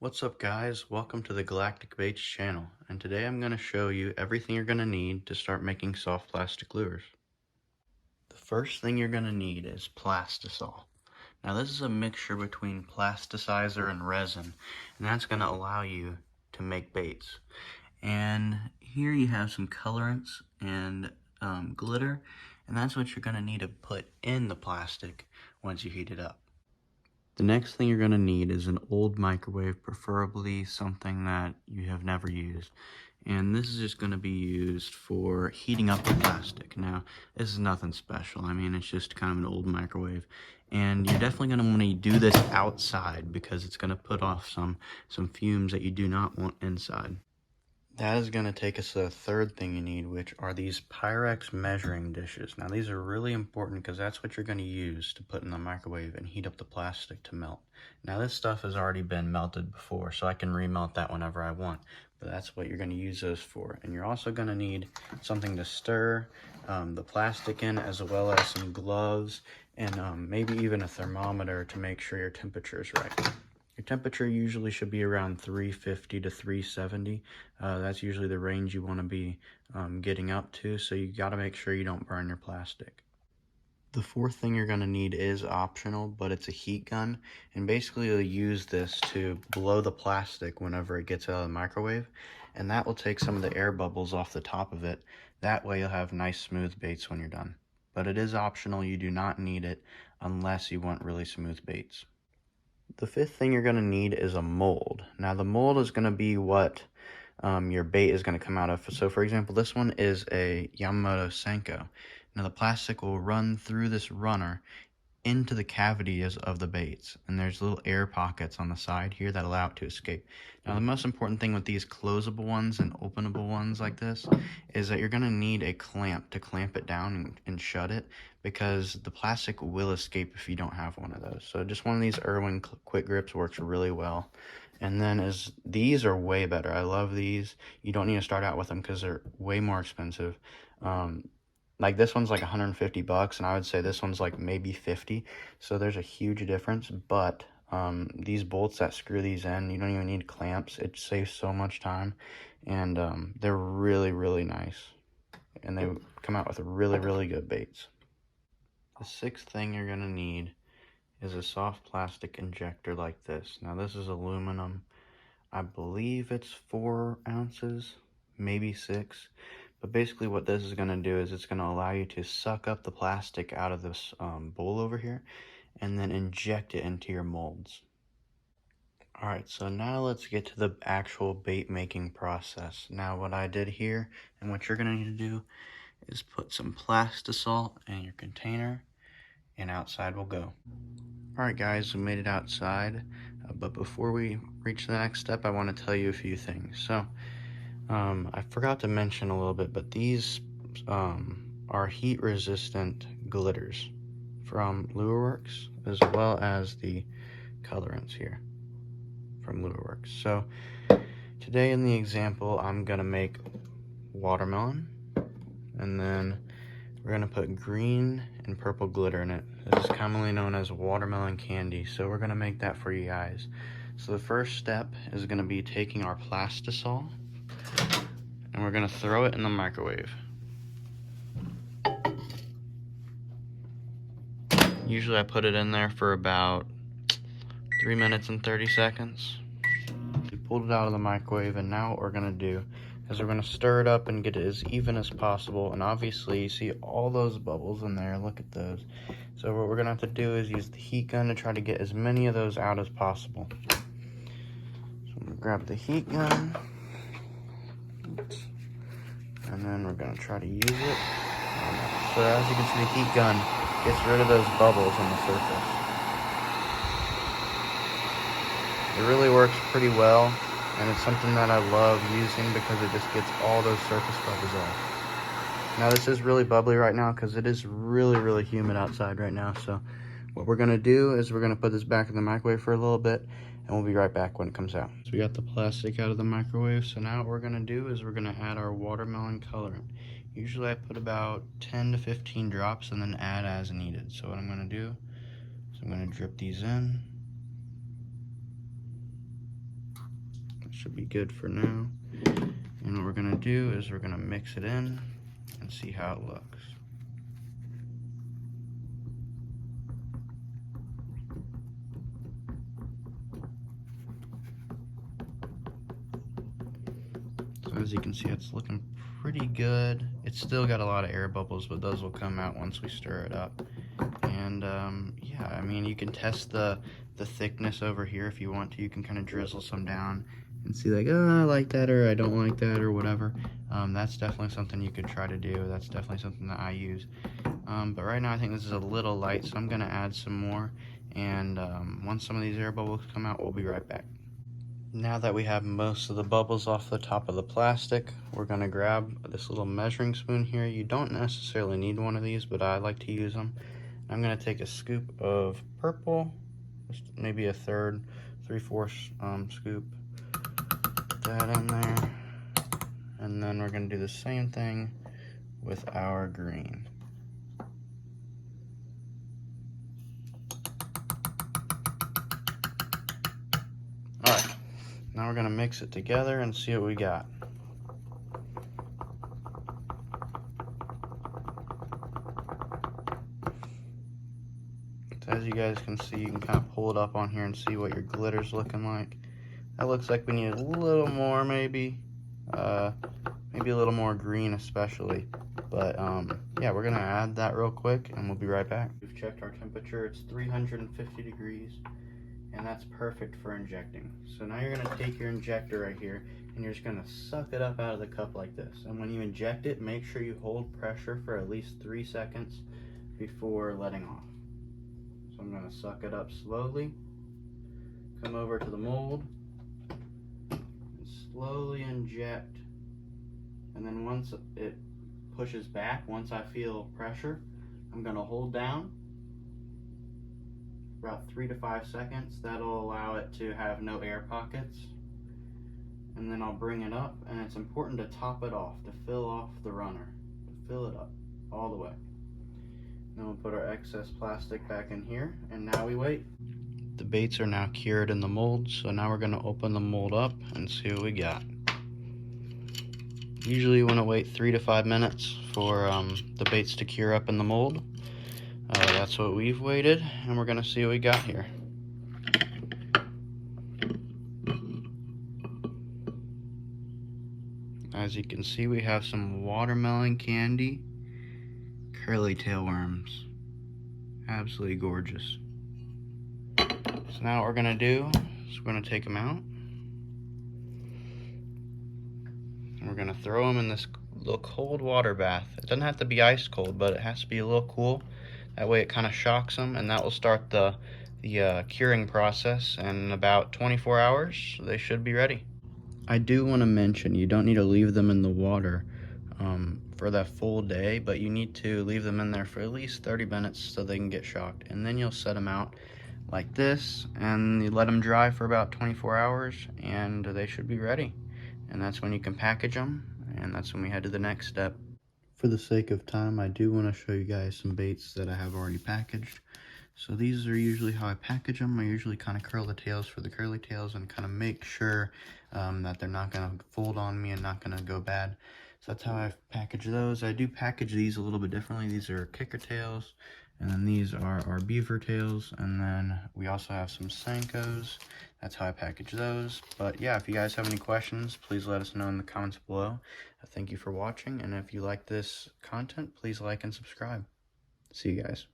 What's up guys, welcome to the Galactic Baits channel, and today I'm going to show you everything you're going to need to start making soft plastic lures. The first thing you're going to need is plastisol. Now this is a mixture between plasticizer and resin, and that's going to allow you to make baits. And here you have some colorants and glitter, and that's what you're going to need to put in the plastic once you heat it up. The next thing you're going to need is an old microwave, preferably something that you have never used. And this is just going to be used for heating up the plastic. Now, this is nothing special. I mean, it's just kind of an old microwave. And you're definitely going to want to do this outside because it's going to put off some fumes that you do not want inside. That is going to take us to the third thing you need, which are these Pyrex measuring dishes. Now these are really important because that's what you're going to use to put in the microwave and heat up the plastic to melt. Now this stuff has already been melted before, so I can remelt that whenever I want. But that's what you're going to use those for. And you're also going to need something to stir the plastic in, as well as some gloves and maybe even a thermometer to make sure your temperature is right. Your temperature usually should be around 350 to 370. That's usually the range you want to be getting up to, so you got to make sure you don't burn your plastic. The fourth thing you're going to need is optional, but it's a heat gun, and basically you'll use this to blow the plastic whenever it gets out of the microwave, and that will take some of the air bubbles off the top of it. That way you'll have nice smooth baits when you're done. But it is optional, you do not need it unless you want really smooth baits. The fifth thing you're going to need is a mold. Now the mold is going to be what your bait is going to come out of. So for example, this one is a Yamamoto Senko. Now the plastic will run through this runner into the cavities of the baits, and there's little air pockets on the side here that allow it to escape. Now the most important thing with these closable ones and openable ones like this is that you're going to need a clamp to clamp it down and shut it, because the plastic will escape if you don't have one of those. So just one of these Irwin quick grips works really well. And then these are way better. I love these. You don't need to start out with them because they're way more expensive. Like this one's like 150 bucks, and I would say this one's like maybe 50. So there's a huge difference. But these bolts that screw these in, you don't even need clamps. It saves so much time, and they're really, really nice. And they come out with really, really good baits. The sixth thing you're gonna need is a soft plastic injector like this. Now this is aluminum. I believe it's 4 ounces, maybe 6. But basically what this is going to do is it's going to allow you to suck up the plastic out of this bowl over here and then inject it into your molds. Alright, so now let's get to the actual bait making process. Now what I did here and what you're going to need to do is put some plastisol in your container, and outside we'll go. Alright guys, we made it outside, but before we reach the next step, I want to tell you a few things. So I forgot to mention a little bit, but these are heat resistant glitters from Lureworks, as well as the colorants here from Lureworks. So today in the example, I'm gonna make watermelon, and then we're gonna put green and purple glitter in it. This is commonly known as watermelon candy, so we're gonna make that for you guys. So the first step is gonna be taking our plastisol, and we're gonna throw it in the microwave. Usually I put it in there for about 3 minutes and 30 seconds. We pulled it out of the microwave, and now what we're gonna do is we're gonna stir it up and get it as even as possible. And obviously you see all those bubbles in there, look at those. So what we're gonna have to do is use the heat gun to try to get as many of those out as possible. So I'm gonna grab the heat gun, and then we're gonna try to use it. So as you can see, the heat gun gets rid of those bubbles on the surface. It really works pretty well, and it's something that I love using because it just gets all those surface bubbles off. Now this is really bubbly right now because it is really, really humid outside right now. So what we're gonna do is we're gonna put this back in the microwave for a little bit, and we'll be right back when it comes out. So we got the plastic out of the microwave, so now what we're gonna do is we're gonna add our watermelon colorant. Usually I put about 10 to 15 drops and then add as needed. So what I'm gonna do is I'm gonna drip these in. That should be good for now. And what we're gonna do is we're gonna mix it in and see how it looks. So as you can see, it's looking pretty good. It's still got a lot of air bubbles, but those will come out once we stir it up. And yeah, I mean, you can test the thickness over here if you want to. You can kind of drizzle some down and see like, oh, I like that, or I don't like that, or whatever. That's definitely something you could try to do. That's definitely something that I use. But right now I think this is a little light, so I'm gonna add some more. And once some of these air bubbles come out, we'll be right back. Now that we have most of the bubbles off the top of the plastic, we're gonna grab this little measuring spoon here. You don't necessarily need one of these, but I like to use them. I'm gonna take a scoop of purple, just maybe a third, 3/4 scoop. Put that in there. And then we're gonna do the same thing with our green. All right, now we're gonna mix it together and see what we got. So as you guys can see, you can kind of pull it up on here and see what your glitter's looking like. That looks like we need a little more, maybe a little more green especially. But yeah, we're gonna add that real quick and we'll be right back. We've checked our temperature, it's 350 degrees, and that's perfect for injecting. So now you're gonna take your injector right here and you're just gonna suck it up out of the cup like this. And when you inject it, make sure you hold pressure for at least 3 seconds before letting off. So I'm gonna suck it up slowly, come over to the mold, and slowly inject. And then once it pushes back, once I feel pressure, I'm gonna hold down for about 3 to 5 seconds. That'll allow it to have no air pockets. And then I'll bring it up, and it's important to top it off, to fill off the runner, to fill it up all the way. Then we'll put our excess plastic back in here, and now we wait. The baits are now cured in the mold, so now we're gonna open the mold up and see what we got. Usually you wanna wait 3 to 5 minutes for the baits to cure up in the mold. That's what we've waited, and we're gonna see what we got here. As you can see, we have some watermelon candy curly tail worms. Absolutely gorgeous. So now what we're gonna do is we're gonna take them out. And we're gonna throw them in this little cold water bath. It doesn't have to be ice cold, but it has to be a little cool. That way it kind of shocks them, and that will start the curing process. And in about 24 hours, they should be ready. I do want to mention, you don't need to leave them in the water for that full day, but you need to leave them in there for at least 30 minutes so they can get shocked. And then you'll set them out like this, and you let them dry for about 24 hours, and they should be ready. And that's when you can package them, and that's when we head to the next step. For the sake of time, I do want to show you guys some baits that I have already packaged. So these are usually how I package them. I usually kind of curl the tails for the curly tails and kind of make sure that they're not going to fold on me and not going to go bad. So that's how I package those. I do package these a little bit differently. These are kicker tails, and then these are our beaver tails, and then we also have some Senkos. That's how I package those. But yeah, if you guys have any questions, please let us know in the comments below. Thank you for watching, and if you like this content, please like and subscribe. See you guys.